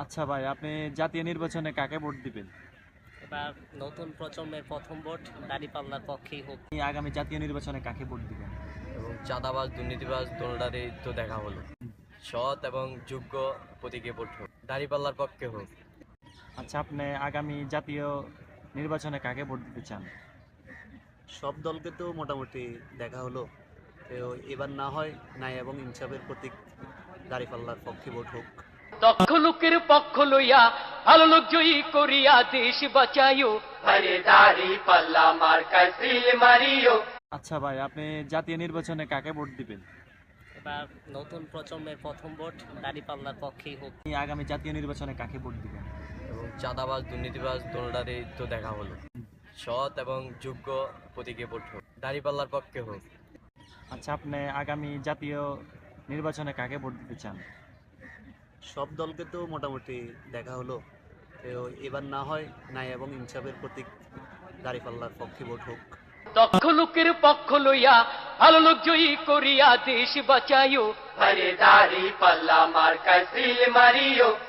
আচ্ছা ভাই, আপনি জাতীয় নির্বাচনে কাকে ভোট দিবেন? এবার নতুন প্রজন্মের প্রথম ভোট দাঁড়িপাল্লার পক্ষেই হোক। আপনি আগামী জাতীয় নির্বাচনে কাকে ভোট দিবেন? এবং চাঁদাবাজ দুর্নীতিবাজ দোনোটারই তো দেখা হলো। সৎ এবং যোগ্য প্রতীকে ভোট হোক, দাঁড়িপাল্লার পক্ষে হোক। আচ্ছা, আপনি আগামী জাতীয় নির্বাচনে কাকে ভোট দিতে চান? সব দলকে তো মোটামুটি দেখা হলো। তো এবার না হয় ন্যায় এবং ইনসাফের প্রতীক দাঁড়িপাল্লার পক্ষে ভোট হোক। দক্ষ লোকের পক্ষ লইয়া ভালো লোক জয়ী করিয়া দেশ বাঁচাইও, আরে দাড়ি পাল্লা মার্কায় সিল মারিও। আচ্ছা ভাই, আপনি জাতীয় নির্বাচনে কাকে ভোট দিবেন? এবার নতুন প্রজন্মের প্রথম ভোট দাঁড়িপাল্লার পক্ষেই হোক। আপনি আগামী জাতীয় নির্বাচনে কাকে ভোট দিবেন? এবং চাঁদাবাজ দুর্নীতিবাজ দোনোটারই তো দেখা হলো। সৎ এবং যোগ্য প্রতীকে ভোট হোক, দাঁড়িপাল্লার পক্ষে হোক। আচ্ছা, আপনি আগামী জাতীয় নির্বাচনে কাকে ভোট দিতে চান? সব দলকে তো মোটামুটি দেখা হলো। তো এবার না হয় ন্যায় এবং ইনসাফের প্রতীক দাঁড়িপাল্লার পক্ষে ভোট হোক। দক্ষ লোকের পক্ষ লইয়া ভালো লোক জয়ী করিয়া দেশ বাঁচাইও, আরে দাড়ি পাল্লা মার্কায় সিল মারিও।